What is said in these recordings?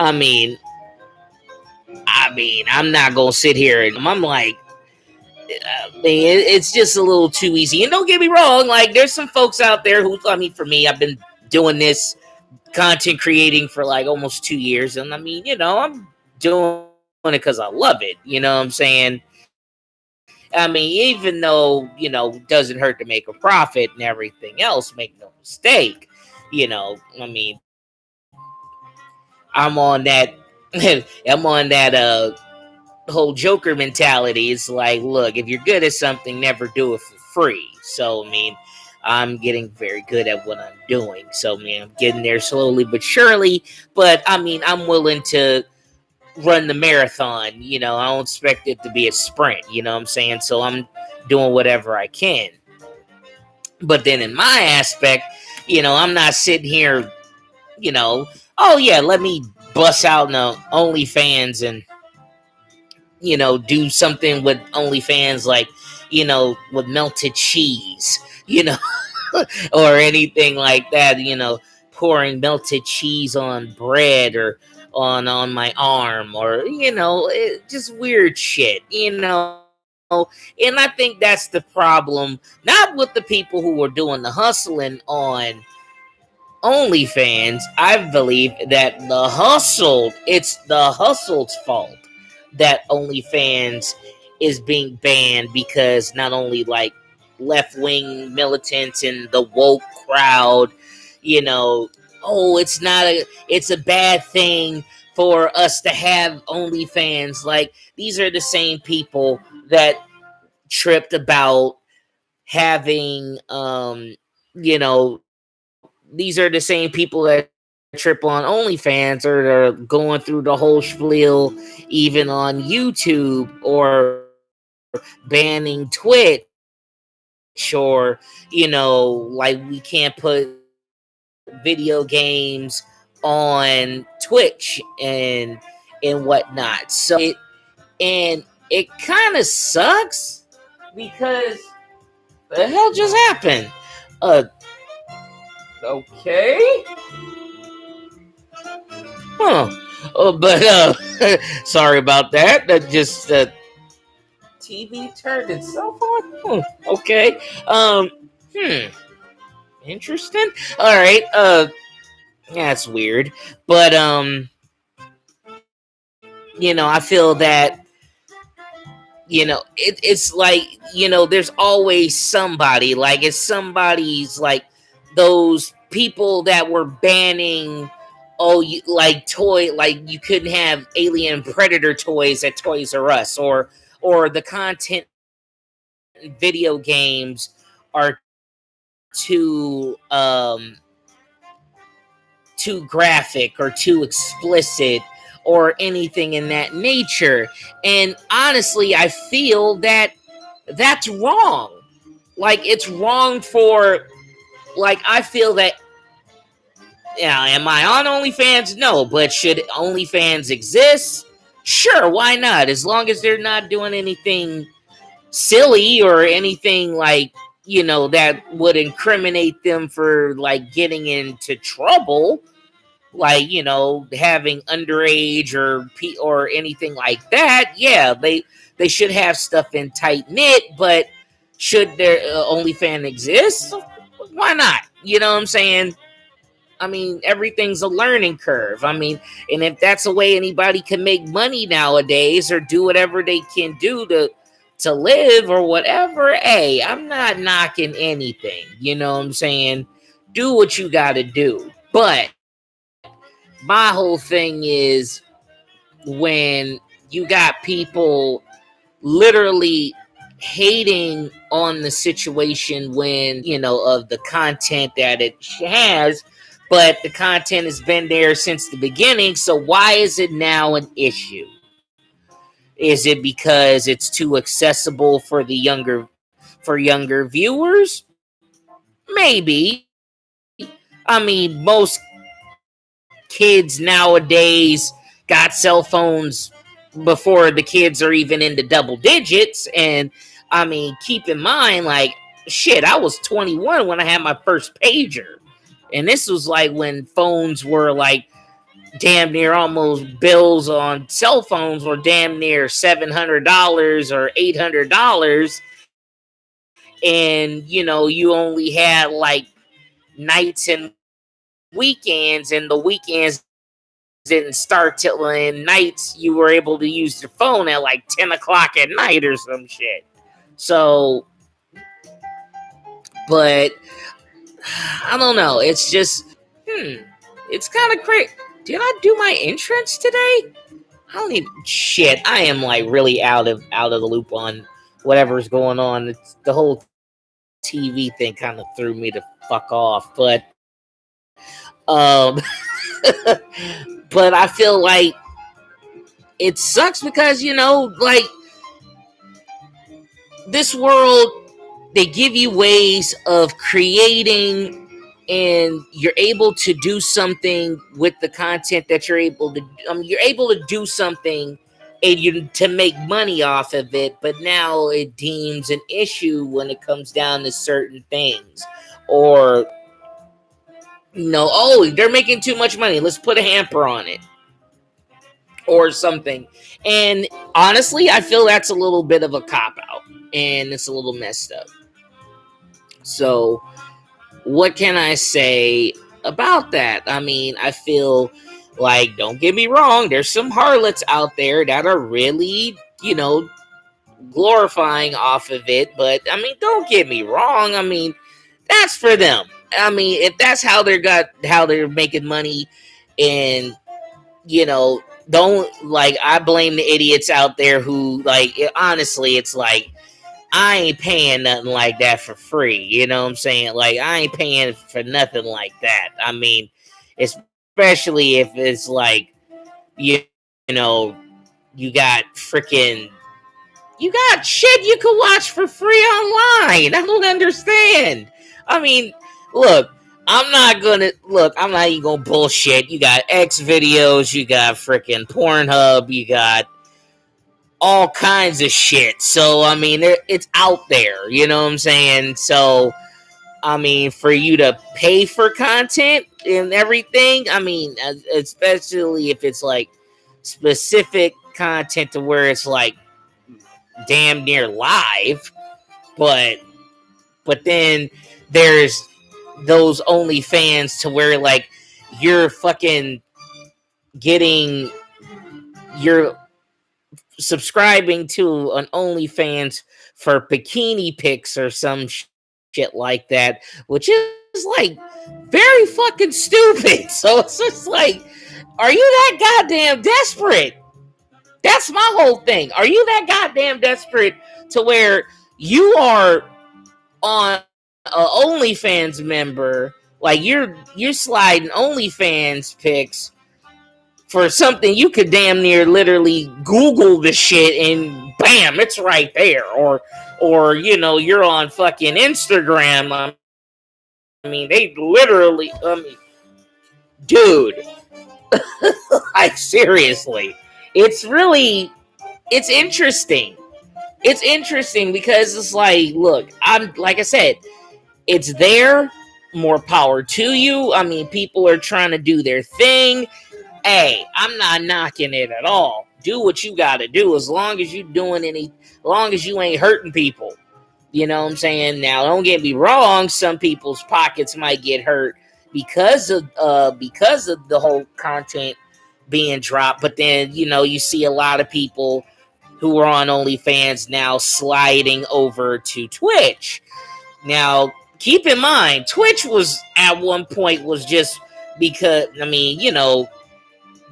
I mean, I'm not gonna sit here and I'm like, it's just a little too easy. And don't get me wrong, like there's some folks out there who, I mean, for me, I've been doing this content creating for like almost 2 years, and I mean, I'm doing it because I love it. You know what I'm saying? I mean, even though it doesn't hurt to make a profit and everything else, make no mistake. I mean, I'm on that. I'm on that whole Joker mentality. It's like, look, if you're good at something, never do it for free. So, I mean, I'm getting very good at what I'm doing. So, I mean, I'm getting there slowly but surely. But, I mean, I'm willing to run the marathon. I don't expect it to be a sprint. You know what I'm saying? So, I'm doing whatever I can. But then in my aspect, I'm not sitting here, oh, yeah, let me bust out in the OnlyFans and do something with OnlyFans, like, with melted cheese, or anything like that, pouring melted cheese on bread or on my arm, or, just weird shit, And I think that's the problem, not with the people who are doing the hustling on OnlyFans. I believe that it's the hustle's fault that OnlyFans is being banned, because not only like left-wing militants and the woke crowd, it's a bad thing for us to have OnlyFans. Like, these are the same people that tripped about having these are the same people that trip on OnlyFans, or they're going through the whole spiel even on YouTube, or banning Twitch, or like we can't put video games on Twitch and whatnot. So it kind of sucks, because the hell just happened? Okay. Huh. But sorry about that. That just TV turned itself on. Okay. Interesting. All right. That's weird. But I feel that it's like, there's always somebody, like, it's somebody's, like, those people that were banning, like you couldn't have Alien Predator toys at Toys R Us, or the content in video games are too graphic or too explicit, or anything in that nature. And honestly, I feel that that's wrong. Like, it's wrong for, like, I feel that, am I on OnlyFans? No. But should OnlyFans exist? Sure, why not? As long as they're not doing anything silly, or anything like, that would incriminate them for, like, getting into trouble, like, having underage or anything like that. Yeah, they should have stuff in tight knit. But should their OnlyFans exist? Why not? You know what I'm saying? I mean, everything's a learning curve. I mean, and if that's a way anybody can make money nowadays, or do whatever they can do to live or whatever, hey, I'm not knocking anything. You know what I'm saying? Do what you got to do. But my whole thing is, when you got people literally hating on the situation, when, of the content that it has, but the content has been there since the beginning. So why is it now an issue? Is it because it's too accessible for younger viewers? Maybe. I mean, most kids nowadays got cell phones before the kids are even into double digits. And I mean, keep in mind, like, shit, I was 21 when I had my first pager. And this was like when phones were like damn near almost bills on cell phones were damn near $700 or $800, and you only had like nights and weekends, and the weekends didn't start till in nights you were able to use your phone at like 10 o'clock at night or some shit. So, but I don't know. It's just, it's kind of crazy. Did I do my entrance today? I don't even shit. I am like really out of the loop on whatever's going on. It's the whole TV thing kind of threw me to fuck off. But but I feel like it sucks because like this world, they give you ways of creating, and you're able to do something with the content that you're able to. You're able to do something and to make money off of it, but now it deems an issue when it comes down to certain things, or oh, they're making too much money. Let's put a hamper on it, or something. And honestly, I feel that's a little bit of a cop out, and it's a little messed up. So, what can I say about that? I mean, I feel like, don't get me wrong, there's some harlots out there that are really, glorifying off of it. But I mean, don't get me wrong. I mean, that's for them. I mean, if that's how they're making money, and don't like, I blame the idiots out there who honestly, it's like, I ain't paying nothing like that for free. You know what I'm saying? Like, I ain't paying for nothing like that. I mean, especially if it's like, you know, you got shit you can watch for free online. I don't understand. I mean, look, I'm not even gonna bullshit. You got X videos, you got freaking Pornhub, you got all kinds of shit. So, I mean, it's out there, you know what I'm saying? So, I mean, for you to pay for content and everything, I mean, especially if it's like specific content to where it's like damn near live, but then there's those OnlyFans to where like you're fucking getting your subscribing to an OnlyFans for bikini pics or some shit like that, which is like very fucking stupid. So it's just like, are you that goddamn desperate? That's my whole thing. Are you that goddamn desperate to where you are on a OnlyFans member, like you're sliding OnlyFans pics for something you could damn near literally Google the shit and bam, it's right there. Or you're on fucking Instagram. I mean, they literally, dude, like seriously, it's interesting. It's interesting because it's like, look, like I said, it's there. More power to you. I mean, people are trying to do their thing. Hey, I'm not knocking it at all. Do what you got to do as long as long as you ain't hurting people. You know what I'm saying? Now, don't get me wrong. Some people's pockets might get hurt because of the whole content being dropped. But then, you see a lot of people who are on OnlyFans now sliding over to Twitch. Now, keep in mind, Twitch was at one point was just because, I mean,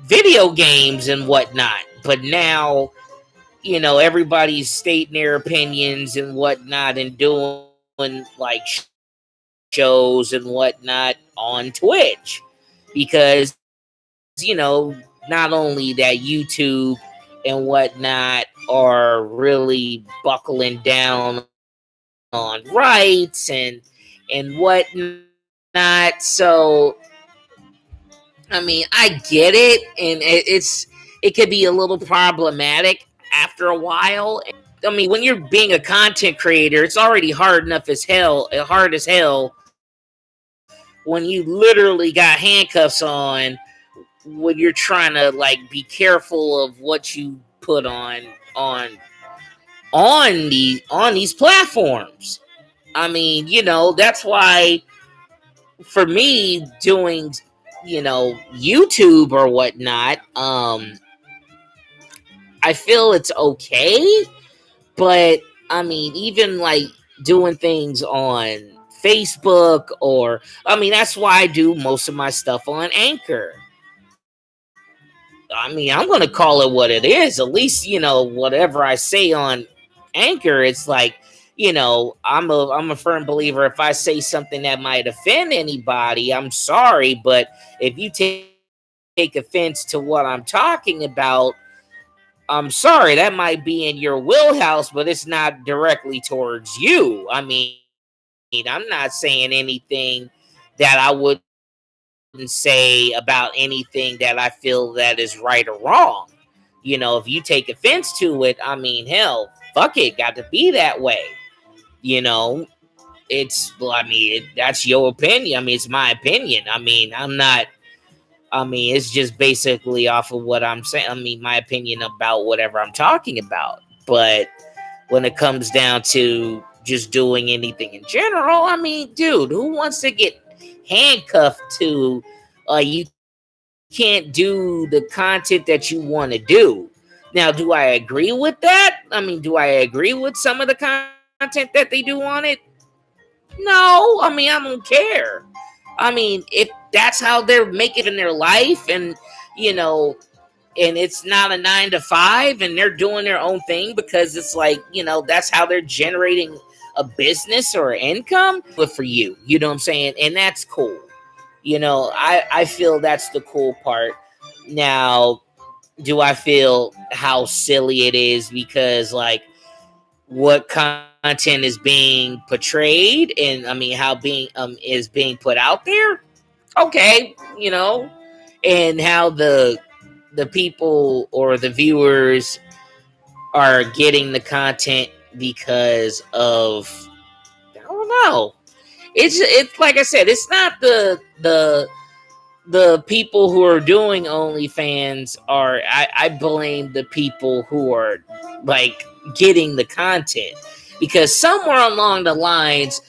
video games and whatnot. But now, everybody's stating their opinions and whatnot and doing like shows and whatnot on Twitch. Because, not only that YouTube and whatnot are really buckling down on rights and whatnot. So, I mean, I get it, and it could be a little problematic after a while. I mean, when you're being a content creator, it's already hard as hell when you literally got handcuffs on when you're trying to like be careful of what you put on on these platforms. I mean, that's why for me doing, YouTube or whatnot, I feel it's okay, but I mean, even like doing things on Facebook, or I mean, that's why I do most of my stuff on Anchor. I mean, I'm gonna call it what it is. At least, whatever I say on Anchor, it's like, I'm a firm believer. If I say something that might offend anybody, I'm sorry, but if you take offense to what I'm talking about, I'm sorry, that might be in your wheelhouse, but it's not directly towards you. I mean, I'm not saying anything that I wouldn't say about anything that I feel that is right or wrong. If you take offense to it, I mean, hell, fuck it, got to be that way. You know, that's your opinion. I mean, it's my opinion. I mean, it's just basically off of what I'm saying. I mean, my opinion about whatever I'm talking about. But when it comes down to just doing anything in general, I mean, dude, who wants to get handcuffed to you can't do the content that you want to do? Now, do I agree with that? I mean, do I agree with some of the content that they do on it? No, I mean, I don't care. I mean, if that's how they're making their life, and and it's not a 9 to 5, and they're doing their own thing because it's like, that's how they're generating a business or income. But for you, you know what I'm saying? And that's cool. I feel that's the cool part. Now, do I feel how silly it is because like what content is being portrayed, and I mean how being is being put out there? Okay, and how the people or the viewers are getting the content because of, I don't know. It's like I said, it's not the people who are doing OnlyFans are. I blame the people who are like getting the content, because somewhere along the lines,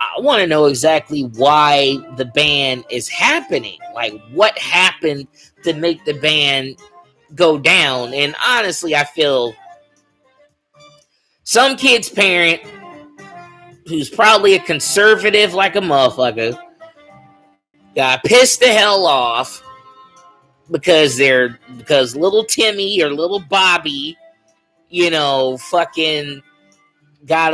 I want to know exactly why the ban is happening. Like, what happened to make the ban go down? And honestly, I feel some kid's parent, who's probably a conservative like a motherfucker, got pissed the hell off because little Timmy or little Bobby, fucking got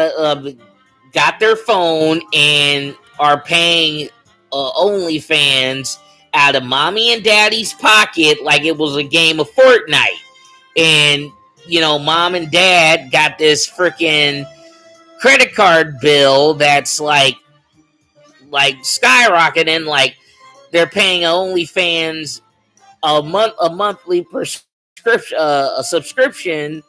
got their phone and are paying OnlyFans out of mommy and daddy's pocket like it was a game of Fortnite. And, mom and dad got this freaking credit card bill that's like skyrocketing. Like, they're paying OnlyFans a monthly prescription, a subscription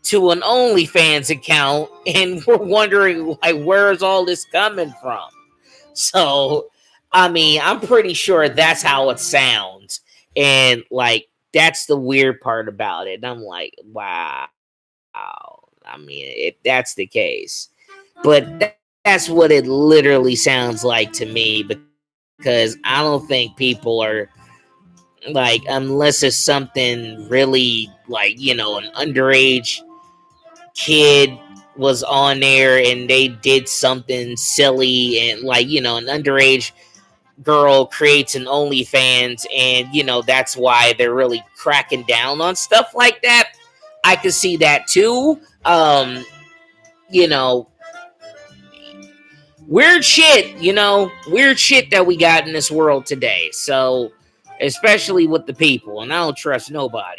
to an OnlyFans account, and we're wondering like where's all this coming from. So, I mean, I'm pretty sure that's how it sounds, and like that's the weird part about it. And I'm like, wow. I mean, if that's the case, but that's what it literally sounds like to me, because I don't think people are like, unless it's something really like, an underage kid was on there and they did something silly, and like, an underage girl creates an OnlyFans, and that's why they're really cracking down on stuff like that. I could see that too. You know, weird shit, weird shit that we got in this world today. So, especially with the people, and I don't trust nobody.